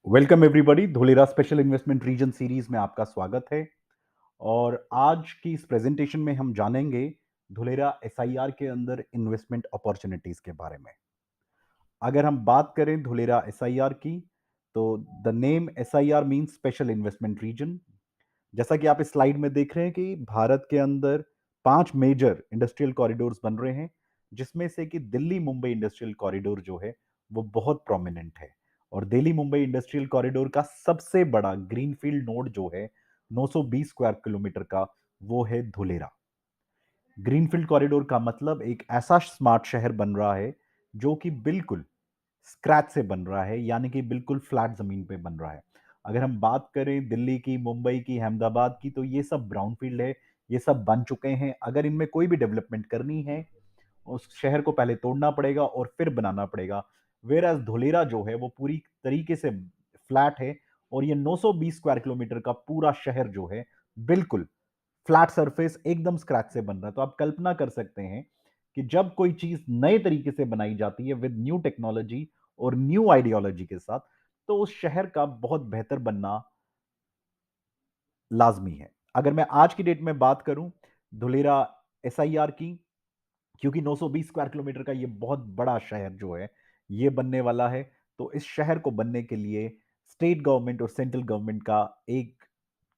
Welcome everybody. Dholera special investment region series में आपका स्वागत है। और आज की इस प्रेजेंटेशन में हम जानेंगे धोलेरा एसआईआर के अंदर इन्वेस्टमेंट अपॉर्चुनिटीज के बारे में। अगर हम बात करें धोलेरा एसआईआर की, तो the name SIR means special investment region. जैसा कि आप इस स्लाइड में देख रहे हैं कि भारत के अंदर 5 मेजर इंडस्ट्रियल कॉरिडोर्स बन रहे हैं, जिसमें से कि दिल्ली मुंबई इंडस्ट्रियल कॉरिडोर जो है वो बहुत प्रोमिनेंट है। और दिल्ली मुंबई इंडस्ट्रियल कॉरिडोर का सबसे बड़ा ग्रीनफील्ड नोड जो है 920 स्क्वायर किलोमीटर का, वो है धुलेरा। ग्रीनफील्ड कॉरिडोर का मतलब एक ऐसा स्मार्ट शहर बन रहा है जो कि बिल्कुल स्क्रैच से बन रहा है, यानी कि बिल्कुल फ्लैट जमीन पे बन रहा है। अगर हम बात करें दिल्ली की, मुंबई की, अहमदाबाद की, तो ये सब ब्राउनफील्ड है, ये सब बन चुके हैं। अगर इनमें कोई भी डेवलपमेंट करनी है, उस शहर को पहले तोड़ना पड़ेगा और फिर बनाना पड़ेगा। वेयर एज धोलेरा जो है वो पूरी तरीके से फ्लैट है, और ये 920 स्क्वायर किलोमीटर का पूरा शहर जो है बिल्कुल फ्लैट सरफेस एकदम स्क्रैच से बन रहा है। तो आप कल्पना कर सकते हैं कि जब कोई चीज नए तरीके से बनाई जाती है विद न्यू टेक्नोलॉजी और न्यू आइडियोलॉजी के साथ, तो उस शहर का बहुत बेहतर बनना लाजमी है। अगर मैं आज की डेट में बात करूं धुलेरा एसआईआर की, क्योंकि 920 स्क्वायर किलोमीटर का ये बहुत बड़ा शहर जो है ये बनने वाला है, तो इस शहर को बनने के लिए स्टेट गवर्नमेंट और सेंट्रल गवर्नमेंट का एक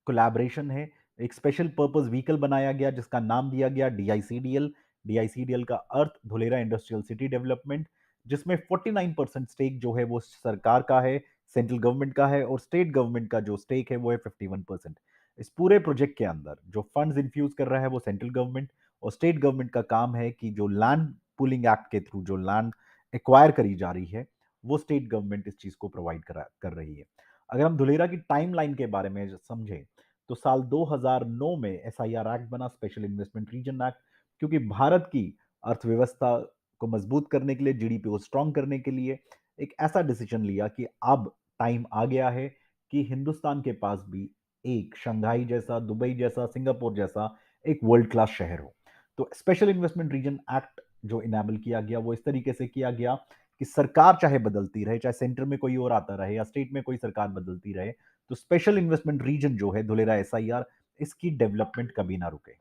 कोलैबोरेशन है। एक स्पेशल पर्पस व्हीकल बनाया गया जिसका नाम दिया गया डीआईसीडीएल। डीआईसीडीएल का अर्थ धुलेरा इंडस्ट्रियल सिटी डेवलपमेंट, जिसमें 49% स्टेक जो है वो सरकार का है, सेंट्रल गवर्नमेंट का है, और स्टेट गवर्नमेंट का जो स्टेक है वो है 51%। इस पूरे प्रोजेक्ट के अंदर जो फंड्स इन्फ्यूज कर रहा है वो सेंट्रल गवर्नमेंट, और स्टेट गवर्नमेंट का काम है कि जो लैंड पूलिंग एक्ट के थ्रू जो लैंड एक्वायर करी जा रही है, वो स्टेट गवर्नमेंट इस चीज को प्रोवाइड कर रही है। अगर हम धुलेरा की टाइमलाइन के बारे में समझें, तो साल 2009 में एसआईआर एक्ट बना, स्पेशल इन्वेस्टमेंट रीजन एक्ट, क्योंकि भारत की अर्थव्यवस्था को मजबूत करने के लिए, जीडीपी को स्ट्रांग करने के लिए एक ऐसा डिसीजन लिया कि अब टाइम आ गया है कि हिंदुस्तान के पास भी एक शंघाई जैसा, दुबई जैसा, सिंगापुर जैसा एक वर्ल्ड क्लास शहर हो। तो स्पेशल इन्वेस्टमेंट रीजन एक्ट जो इनेबल किया गया वो इस तरीके से किया गया कि सरकार चाहे बदलती रहे, चाहे सेंटर में कोई और आता रहे या स्टेट में कोई सरकार बदलती रहे, तो स्पेशल इन्वेस्टमेंट रीजन जो है धुलेरा एसआईआर, इसकी डेवलपमेंट कभी ना रुके।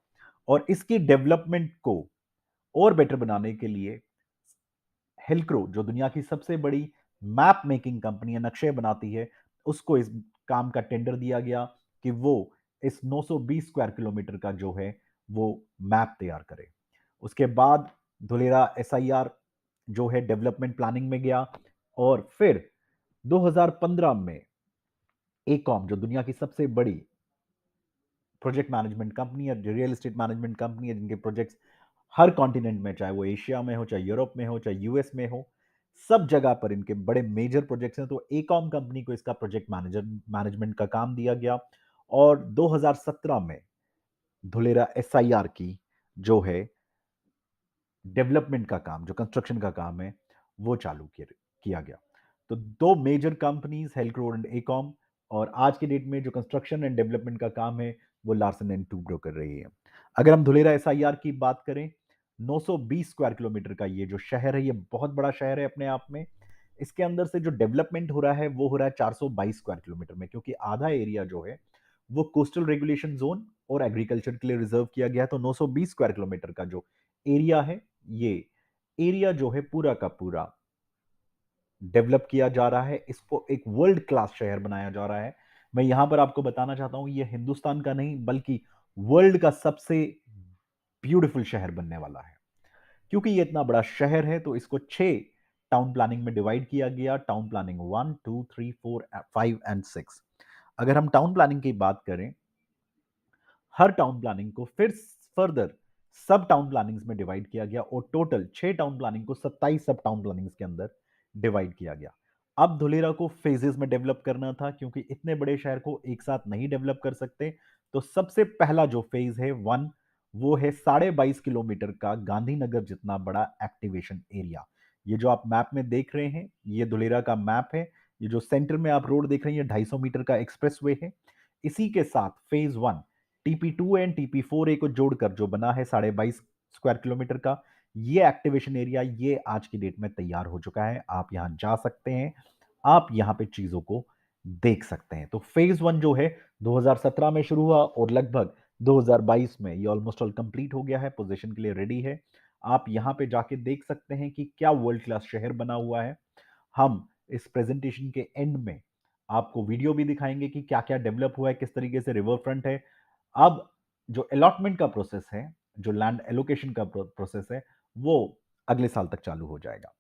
और इसकी डेवलपमेंट को और बेटर बनाने के लिए हेल्क्रो, जो दुनिया की सबसे बड़ी मैप मेकिंग कंपनी है, नक्शे बनाती है, उसको इस काम का टेंडर दिया गया कि वो इस 920 स्क्वायर किलोमीटर का जो है वो मैप तैयार करे। उसके बाद धुलेरा एसआईआर जो है डेवलपमेंट प्लानिंग में गया, और फिर 2015 में एकॉम, जो दुनिया की सबसे बड़ी प्रोजेक्ट मैनेजमेंट कंपनी है, रियल एस्टेट मैनेजमेंट कंपनी है, जिनके प्रोजेक्ट्स हर कॉन्टिनेंट में, चाहे वो एशिया में हो, चाहे यूरोप में हो, चाहे यूएस में हो, सब जगह पर इनके बड़े मेजर प्रोजेक्ट्स हैं। तो एकॉम कंपनी को इसका प्रोजेक्ट मैनेजमेंट का काम दिया गया, और 2017 में धुलेरा एसआईआर की जो है डेवलपमेंट का काम, जो कंस्ट्रक्शन का काम है, वो चालू किया गया। तो दो मेजर कंपनीज हेल्क्रो एंड एकॉम, और आज की डेट में जो कंस्ट्रक्शन एंड डेवलपमेंट का काम है वो लार्सन एंड टूब्रो कर रही है। अगर हम धुलेरा एसआईआर की बात करें, 920 स्क्वायर किलोमीटर का ये जो शहर है, ये बहुत बड़ा शहर है अपने आप में। इसके अंदर से जो डेवलपमेंट हो रहा है वो हो रहा है 422 स्क्वायर किलोमीटर में, क्योंकि आधा एरिया जो है वो कोस्टल रेगुलेशन जोन और एग्रीकल्चर के लिए रिजर्व किया गया है। तो 920 स्क्वायर किलोमीटर का जो एरिया है, ये एरिया जो है पूरा का पूरा डेवलप किया जा रहा है, इसको एक वर्ल्ड क्लास शहर बनाया जा रहा है। मैं यहां पर आपको बताना चाहता हूं, ये हिंदुस्तान का नहीं बल्कि वर्ल्ड का सबसे ब्यूटीफुल शहर बनने वाला है। क्योंकि ये इतना बड़ा शहर है, तो इसको 6 टाउन प्लानिंग में डिवाइड किया गया। Town planning 1, 2, 3, 4, 5 and 6। अगर हम टाउन प्लानिंग की बात करें, हर टाउन प्लानिंग को फिर फर्दर सब टाउन प्लानिंग्स में डिवाइड किया गया, और टोटल 6 टाउन प्लानिंग को 27 सब टाउन प्लानिंग्स के अंदर डिवाइड किया गया। अब धुलेरा को फेजेस में डेवलप करना था, क्योंकि इतने बड़े शहर को एक साथ नहीं डेवलप कर सकते। तो सबसे पहला जो फेज है 1, वो है 22.5 किलोमीटर का गांधीनगर जितना बड़ा एक्टिवेशन एरिया। ये जो आप मैप में देख रहे हैं, ये धुलेरा का मैप है। ये जो सेंटर में आप रोड देख रहे हैं, ये 250 मीटर का एक्सप्रेसवे है। इसी के साथ फेज 1 टीपी 2 एंड टीपी 4 ए को जोड़कर जो बना है 22.5 स्क्वायर किलोमीटर का, ये एक्टिवेशन एरिया, ये आज की डेट में तैयार हो चुका है। आप यहां जा सकते हैं, आप यहां पे चीजों को देख सकते हैं। तो फेज़ 1 जो है 2017 में शुरू हुआ और लगभग 2022 में ये ऑलमोस्ट ऑल कंप्लीट हो गया है, पोज़ीशन के लिए रेडी है। आप यहाँ पे जाके देख सकते हैं कि क्या वर्ल्ड क्लास शहर बना हुआ है। हम इस प्रेज़ेंटेशन के एंड में आपको वीडियो भी दिखाएँगे कि क्या-क्या डेवलप हुआ है, किस तरीके से रिवर फ्रंट है। अब जो अलॉटमेंट का प्रोसेस है, जो लैंड एलोकेशन का प्रोसेस है, वो अगले साल तक चालू हो जाएगा।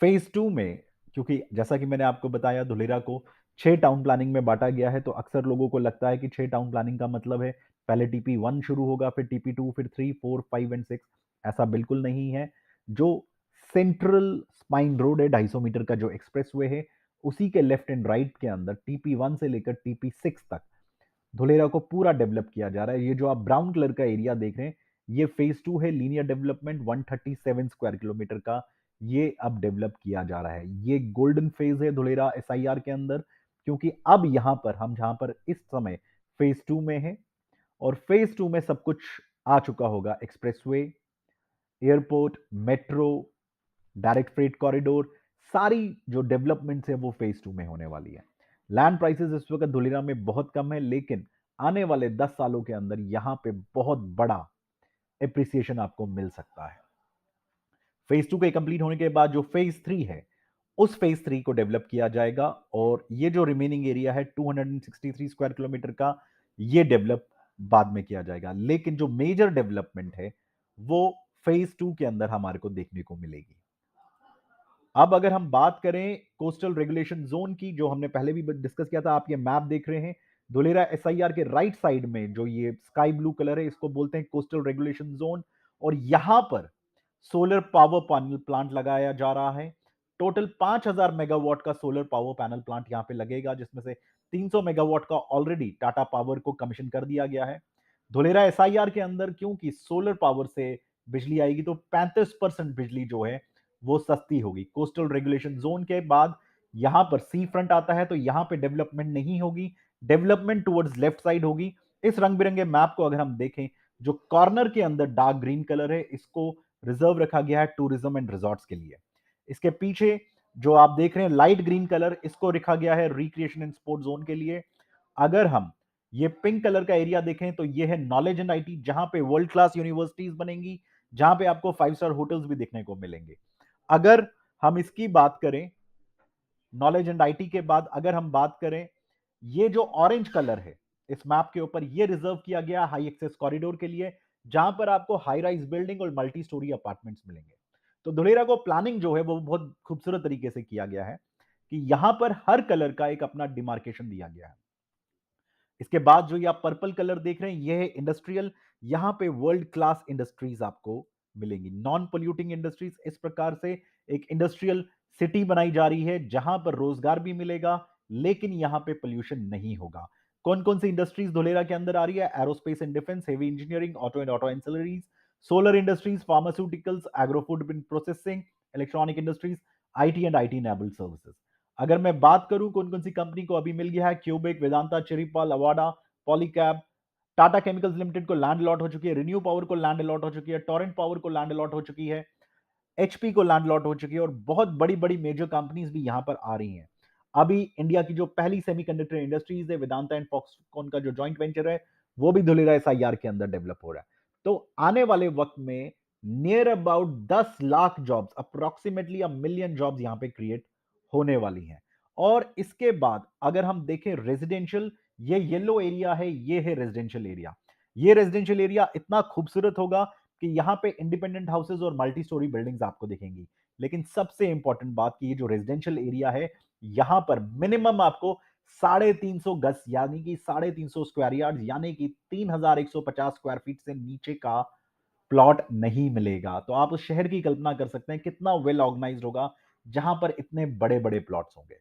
फेज़ 2 में क्योंकि जैसा कि मैंने आपको बताया धुलेरा को 6 टाउन प्लानिंग में बाँटा गया है, तो अक्सर लोगों को लगता है कि 6 टाउन प्लानिंग का मतलब है पहले टीपी 1 शुरू होगा, फिर टीपी 2, फिर 3, 4, 5 एंड 6 ऐसा बिल्कुल नहीं है। जो सेंट्रल स्पाइन रोड है 250 मीटर का जो एक्सप्रेसवे है, उसी के लेफ्ट एंड राइट के अंदर टीपी 1 से लेकर टीपी 6 तक धुलेरा को पूरा डेवलप किया जा रहा है। ये जो आप ब्राउन कलर का एरिया देख रहे हैं, ये फेज़ 2 है लीनियर डेवलपमेंट 137 स्क्वायर किलोमीटर का, ये अब डेवलप किया जा रहा है। ये गोल्डन फेज़ है धुलेरा एसआईआर के अंदर क्योंकि अब यहाँ पर हम जहाँ पर इस समय फेज़ 2 में हैं और फेज़ 2 में सब कुछ आ चुका होगा expressway, airport, metro, direct freight corridor, सारी जो डेवलपमेंट्स है वो फेज़ 2 में होने वाली है। लैंड प्राइसेस इस वक़्त धुलेरा में बहुत कम है, लेकिन आने वाले 10 सालों के अंदर यहाँ पे बहुत बड़ा एप्रिसिएशन आपको मिल सकता है। फेज़ 2 के कंप्लीट होने के बाद जो फेज़ 3 है, उस फेज़ 3 को डेवलप किया जाएगा और ये जो रिमेनिंग एरिया है 263 स्क्वायर किलोमीटर का, ये डेवलप बाद में किया जाएगा। लेकिन जो मेजर डेवलपमेंट है, वो फेज़ 2 के अंदर हमारे को देखने को मिलेगी। अब अगर हम बात करें कोस्टल रेगुलेशन जोन की, जो हमने पहले भी डिस्कस किया था, आप ये मैप देख रहे हैं। धुलेरा एसआईआर के राइट साइड में जो ये स्काई ब्लू कलर है, इसको बोलते हैं कोस्टल रेगुलेशन जोन और यहां पर सोलर पावर पैनल प्लांट लगाया जा रहा है। टोटल 5000 मेगावाट का सोलर पावर पैनल प्लांट यहां पे लगेगा, जिसमें से 300 मेगावाट का ऑलरेडी टाटा पावर को कमीशन कर दिया गया है। धुलेरा एसआईआर के अंदर क्योंकि सोलर पावर से बिजली आएगी, तो 35% बिजली जो है वो सस्ती होगी। कोस्टल रेगुलेशन जोन के बाद यहां पर सी फ्रंट आता है, तो यहां पे डेवलपमेंट नहीं होगी, डेवलपमेंट टुवर्ड्स लेफ्ट साइड होगी। इस रंग बिरंगे मैप को अगर हम देखें, जो कॉर्नर के अंदर डार्क ग्रीन कलर है, इसको रिजर्व रखा गया है टूरिज्म एंड रिजॉर्ट्स के लिए। इसके पीछे जो आप देख रहे हैं लाइट ग्रीन कलर, इसको रखा गया है रिक्रिएशन एंड स्पोर्ट जोन के लिए। अगर हम ये पिंक कलर का एरिया देखें, तो ये है नॉलेज एंड आईटी, जहां पे वर्ल्ड क्लास यूनिवर्सिटीज बनेंगी, जहां पे आपको 5 स्टार होटल्स भी देखने को मिलेंगे। अगर हम इसकी बात करें नॉलेज एंड आईटी के बाद, अगर हम बात करें, ये जो ऑरेंज कलर है इस मैप के ऊपर, ये रिजर्व किया गया हाई एक्सेस कॉरिडोर के लिए, जहां पर आपको हाई राइज बिल्डिंग और मल्टी स्टोरी अपार्टमेंट्स मिलेंगे। तो धुलेरा को प्लानिंग जो है वो बहुत खूबसूरत तरीके से किया गया है कि यहां पर हर कलर का एक अपना डिमार्केशन दिया गया है। इसके बाद जो ये आप पर्पल कलर देख रहे हैं, ये है इंडस्ट्रियल। यहां पे वर्ल्ड क्लास इंडस्ट्रीज आपको मिलेंगी, नॉन पोल्यूटिंग इंडस्ट्रीज। इस प्रकार से एक इंडस्ट्रियल सिटी बनाई जा रही है जहां पर रोजगार भी मिलेगा, लेकिन यहां पे पोल्यूशन नहीं होगा। कौन कौन सी इंडस्ट्रीज धुलेरा के अंदर आ रही है? Aerospace and defence, heavy engineering, auto and auto ancillaries, solar industries, pharmaceuticals, agro food processing, electronic industries, IT and IT enabled services. अगर मैं बात करूं कौन कौन सी कंपनी को अभी मिल गया है, Cubic, Vedanta, Chiripal, Avaada, Polycab, Tata Chemicals Limited को लैंड अलॉट हो चुकी है, रिन्यू पावर को लैंड अलॉट हो चुकी है, टोरेंट पावर को लैंड अलॉट हो चुकी है, एचपी को लैंड अलॉट हो चुकी है और बहुत बड़ी बड़ी मेजर कंपनीज भी यहां पर आ रही हैं। अभी इंडिया की जो पहली सेमीकंडक्टर इंडस्ट्रीज है, वेदांता एंड फॉक्सकॉन का जो जॉइंट वेंचर है, वो भी धुलेरा एसआईआर के अंदर डेवलप हो रहा है। तो आने वाले वक्त में near about 10 lakh jobs, approximately a million jobs यहां पे क्रिएट होने वाली हैं। और इसके बाद अगर हम देखें रेजिडेंशियल, ये येलो एरिया है, ये है रेजिडेंशियल एरिया। ये रेजिडेंशियल एरिया इतना खूबसूरत होगा कि यहां पे इंडिपेंडेंट हाउसेज और मल्टी स्टोरी बिल्डिंग्स आपको दिखेंगी। लेकिन सबसे इंपॉर्टेंट बात कि ये जो रेजिडेंशियल एरिया है, यहां पर मिनिमम आपको 350 गज यानी कि 350 स्क्वायर यार्ड यानी कि 3150 स्क्वायर फीट से नीचे का प्लॉट नहीं मिलेगा। तो आप उस शहर की कल्पना कर सकते हैं कितना वेल ऑर्गेनाइज्ड होगा जहां पर इतने बड़े बड़े प्लॉट्स होंगे।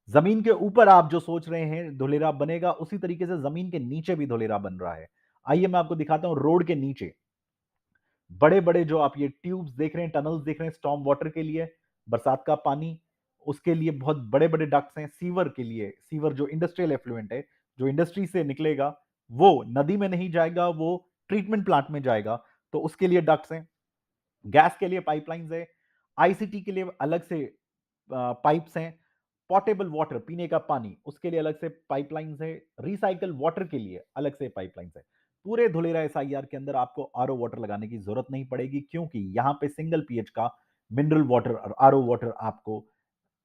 जमीन के ऊपर आप जो सोच रहे हैं धुलेरा बनेगा, उसी तरीके से जमीन के नीचे भी धुलेरा बन रहा है। आइए मैं आपको दिखाता हूं रोड के नीचे बड़े बड़े जो आप ये ट्यूब्स देख रहे हैं, टनल्स देख रहे हैं, स्टॉर्म वाटर के लिए, बरसात का पानी, उसके लिए बहुत बड़े बड़े डक्ट्स हैं। सीवर के लिए, सीवर जो इंडस्ट्रियल एफ्लुएंट है, जो इंडस्ट्री से निकलेगा, वो नदी में नहीं जाएगा, वो ट्रीटमेंट प्लांट में जाएगा, तो उसके लिए डक्ट्स हैं। गैस के लिए पाइपलाइंस है, आईसीटी के लिए अलग से पाइप्स हैं, पोर्टेबल वाटर, पीने का पानी, उसके लिए अलग से पाइपलाइंस है, रिसाइकल वाटर के लिए अलग से पाइपलाइंस है। पूरे धुलेरा एसआईआर के अंदर आपको आरओ वाटर लगाने की जरूरत नहीं पड़ेगी, क्योंकि यहां पे सिंगल पीएच का मिनरल वाटर और आरओ वाटर आपको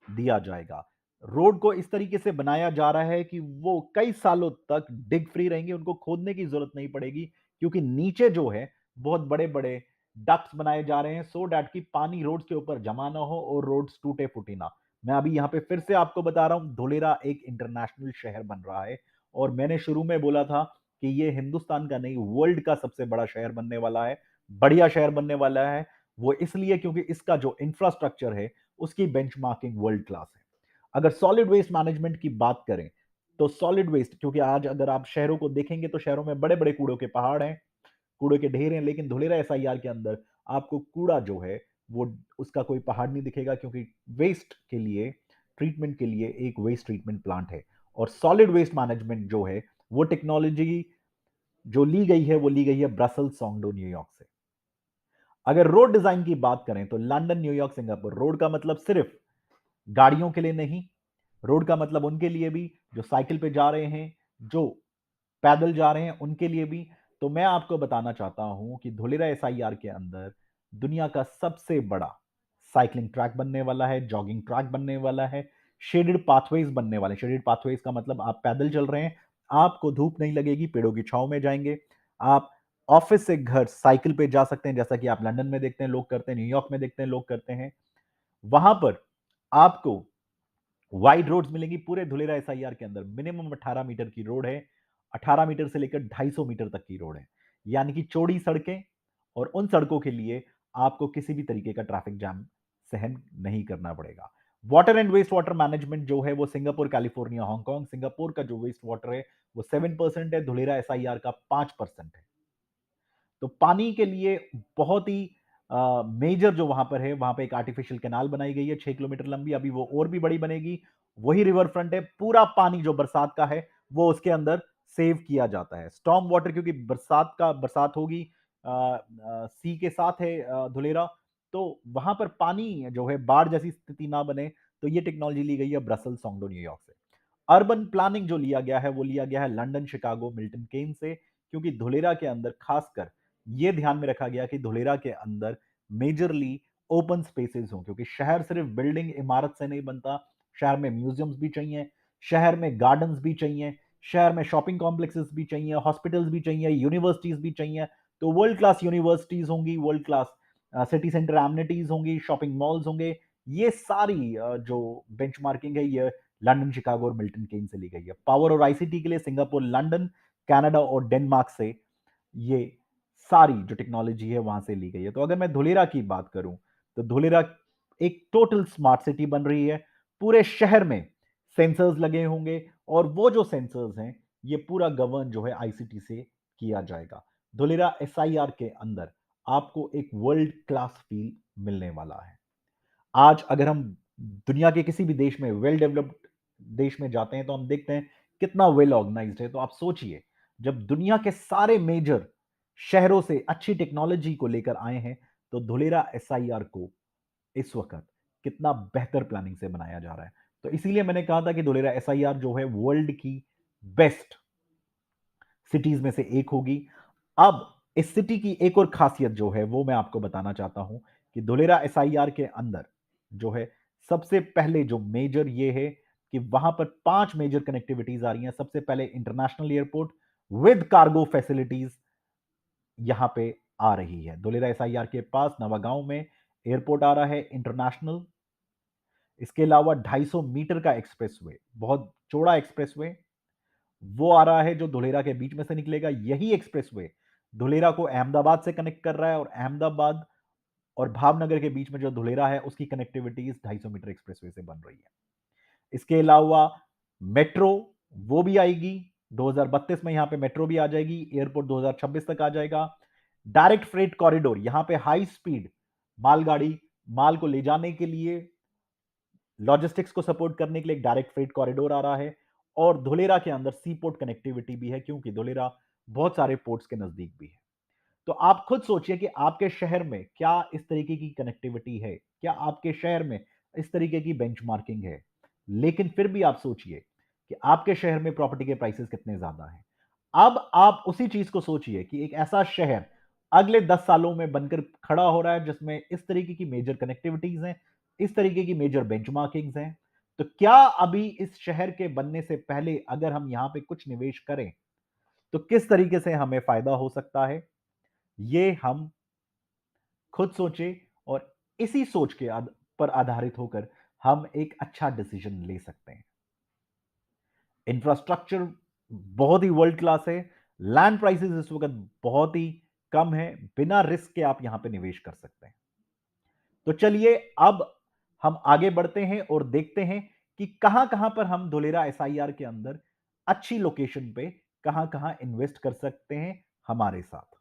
दिया जाएगा। रोड को इस तरीके से बनाया जा रहा है कि वो कई सालों तक डिग फ्री रहेंगे, उनको खोदने की जरूरत नहीं पड़ेगी, क्योंकि नीचे जो है बहुत बड़े-बड़े डक्ट्स बनाए जा रहे हैं, सो दैट कि पानी रोड्स के ऊपर जमा ना हो और रोड्स टूटे-फूटे ना। मैं अभी यहां पे फिर से आपको बता रहा हूं, धुलेरा एक इंटरनेशनल शहर बन रहा है और मैंने शुरू में बोला था कि ये हिंदुस्तान का नहीं, वर्ल्ड का सबसे बड़ा शहर बनने वाला है, बढ़िया शहर बनने वाला है। वो इसलिए क्योंकि इसका जो इंफ्रास्ट्रक्चर है, उसकी बेंचमार्किंग वर्ल्ड क्लास है। अगर सॉलिड वेस्ट मैनेजमेंट की बात करें, तो सॉलिड वेस्ट, क्योंकि आज अगर आप शहरों को देखेंगे तो शहरों में बड़े-बड़े कूड़ों के पहाड़ हैं, कूड़े के ढेर हैं, लेकिन धुलेरा एसआईआर के अंदर आपको कूड़ा जो है, वो उसका कोई पहाड़ नहीं दिखेगा, क्योंकि वेस्ट के लिए, ट्रीटमेंट के लिए एक वेस्ट ट्रीटमेंट प्लांट है। और सॉलिड वेस्ट मैनेजमेंट जो है, वो टेक्नोलॉजी जो ली गई है, वो ली गई है ब्रसेल्स, सोंगडो, न्यूयॉर्क से। अगर रोड डिजाइन की बात करें तो लंदन, न्यूयॉर्क, सिंगापुर, रोड का मतलब सिर्फ गाड़ियों के लिए नहीं, रोड का मतलब उनके लिए भी जो साइकिल पे जा रहे हैं, जो पैदल जा रहे हैं, उनके लिए भी। तो मैं आपको बताना चाहता हूं कि धुलेरा एसआईआर के अंदर दुनिया का सबसे बड़ा साइकिलिंग ट्रैक बनने वाला है, जॉगिंग ट्रैक बनने वाला है, शेडेड पाथवेज बनने वाले हैं। शेडेड पाथवेज का मतलब आप पैदल चल रहे हैं, आपको धूप नहीं लगेगी, पेड़ों की छांव में जाएंगे। आप ऑफिस से घर साइकिल पे जा सकते हैं, जैसा कि आप लंदन में देखते हैं लोग करते हैं, न्यूयॉर्क में देखते हैं लोग करते हैं। वहां पर आपको वाइड रोड्स मिलेंगी। पूरे धुलेरा एसआईआर के अंदर मिनिमम 18 मीटर की रोड है, 18 मीटर से लेकर 250 मीटर तक की रोड है, यानी कि चौड़ी सड़कें। और उन सड़कों के लिए आपको किसी भी तरीके का ट्रैफिक जाम सहन नहीं करना पड़ेगा। Water and waste water management जो है वो सिंगापुर, कैलिफोर्निया, हांगकांग। सिंगापुर का जो वेस्ट वाटर है वो 7% है, धुलेरा एसआईआर का 5% है। तो पानी के लिए बहुत ही मेजर जो वहां पर है, वहां पे एक आर्टिफिशियल कैनाल बनाई गई है 6 किलोमीटर लंबी, अभी वो और भी बड़ी बनेगी। वही रिवर फ्रंट है, पूरा पानी जो बरसात का है वो उसके अंदर सेव किया जाता है। स्टॉर्म वाटर, क्योंकि बरसात होगी, सी के साथ है धुलेरा, तो वहां पर पानी जो है बाढ़ जैसी स्थिति ना बने, तो ये टेक्नोलॉजी ली गई है ब्रसेल, सोंगडो, न्यूयॉर्क से। अर्बन प्लानिंग जो लिया गया है वो लिया गया है लंदन, शिकागो, मिल्टन केन से, क्योंकि धुलेरा के अंदर खासकर ये ध्यान में रखा गया कि धुलेरा के अंदर मेजरली ओपन स्पेसेस हों, क्योंकि शहर सिर्फ बिल्डिंग इमारत से नहीं बनता, शहर में म्यूजियम्स भी चाहिए, शहर में गार्डन्स भी चाहिए, शहर में शॉपिंग कॉम्प्लेक्सेस भी चाहिए, हॉस्पिटल्स भी चाहिए, यूनिवर्सिटीज भी चाहिए। तो वर्ल्ड क्लास यूनिवर्सिटीज होंगी, world class city centre amenities होंगी, शॉपिंग मॉल्स होंगे। ये सारी जो बेंचमार्किंग है, ये लंदन, शिकागो और मिल्टन केन से ली गई है। पावर और आईसीटी के लिए सिंगापुर, लंदन, कनाडा और डेनमार्क से ये सारी जो टेक्नोलॉजी है वहां से ली गई है। तो अगर मैं धुलेरा की बात करूं, तो धुलेरा एक टोटल स्मार्ट सिटी बन रही है। पूरे शहर में सेंसर्स लगे होंगे और वो जो सेंसर्स हैं, ये पूरा गवर्न जो है आईसीटी से किया जाएगा। धुलेरा एसआईआर के अंदर आपको एक वर्ल्ड क्लास फील मिलने वाला है। आज अगर हम दुनिया के किसी भी देश में, वेल डेवलप्ड देश में जाते हैं, तो हम देखते हैं कितना वेल ऑर्गेनाइज्ड है। तो आप सोचिए, जब दुनिया के सारे मेजर शहरों से अच्छी टेक्नोलॉजी को लेकर आए हैं, तो धुलेरा एसआईआर को इस वक्त कितना बेहतर प्लानिंग से बनाया जा रहा है। तो इसीलिए मैंने कहा था कि धुलेरा एसआईआर जो है वर्ल्ड की बेस्ट सिटीज में से एक होगी। अब इस सिटी की एक और खासियत जो है वो मैं आपको बताना चाहता हूं कि धुलेरा एसआईआर के अंदर जो है, सबसे पहले जो मेजर ये है कि वहां पर 5 मेजर कनेक्टिविटीज आ रही हैं। सबसे पहले international airport with cargo facilities यहां पे आ रही है। धुलेरा एसआईआर के पास नवागांव में एयरपोर्ट आ रहा है इंटरनेशनल। इसके अलावा 250 मीटर का एक्सप्रेसवे, बहुत चौड़ा एक्सप्रेसवे, वो आ रहा है जो धुलेरा के बीच में से निकलेगा। यही एक्सप्रेसवे धुलेरा को अहमदाबाद से कनेक्ट कर रहा है, और अहमदाबाद और भावनगर के बीच में जो धुलेरा है उसकी कनेक्टिविटी इस 250 मीटर एक्सप्रेसवे से बन रही है। इसके अलावा मेट्रो वो भी आएगी 2032 में, यहां पे मेट्रो भी आ जाएगी। एयरपोर्ट 2026 तक आ जाएगा। डायरेक्ट फ्रेट कॉरिडोर, यहां पे हाई स्पीड मालगाड़ी, माल को ले जाने के लिए, लॉजिस्टिक्स को सपोर्ट करने के लिए एक डायरेक्ट फ्रेट कॉरिडोर आ रहा है। और धुलेरा के अंदर सी पोर्ट कनेक्टिविटी भी है, क्योंकि धुलेरा बहुत सारे पोर्ट्स के नजदीक भी है। तो आप खुद सोचिए कि आपके शहर में क्या इस तरीके की कनेक्टिविटी है, क्या आपके शहर में इस तरीके की बेंचमार्किंग है। लेकिन फिर भी आप सोचिए कि आपके शहर में प्रॉपर्टी के प्राइसेस कितने ज़्यादा हैं। अब आप उसी चीज़ को सोचिए कि एक ऐसा शहर अगले 10 सालों में बनकर खड़ा हो रहा है जिसमें इस तरीके की मेजर कनेक्टिविटीज़ हैं, इस तरीके की मेजर बेंचमार्किंग्स हैं। तो क्या अभी इस शहर के बनने से पहले अगर हम यहां पे कुछ निवेश करें, तो किस तरीके से हमें फायदा हो सकता है? ये हम खुद सोचें और इसी सोच के पर आधारित होकर हम एक अच्छा डिसीजन ले सकते हैं। इंफ्रास्ट्रक्चर बहुत ही वर्ल्ड क्लास है। लैंड प्राइसेस इस वक्त बहुत ही कम है। बिना रिस्क के आप यहां पे निवेश कर सकते हैं। तो चलिए अब हम आगे बढ़ते हैं और देखते हैं कि कहां-कहां पर हम धोलेरा एसआईआर के अंदर अच्छी लोकेशन पे कहां-कहां इन्वेस्ट कर सकते हैं हमारे साथ।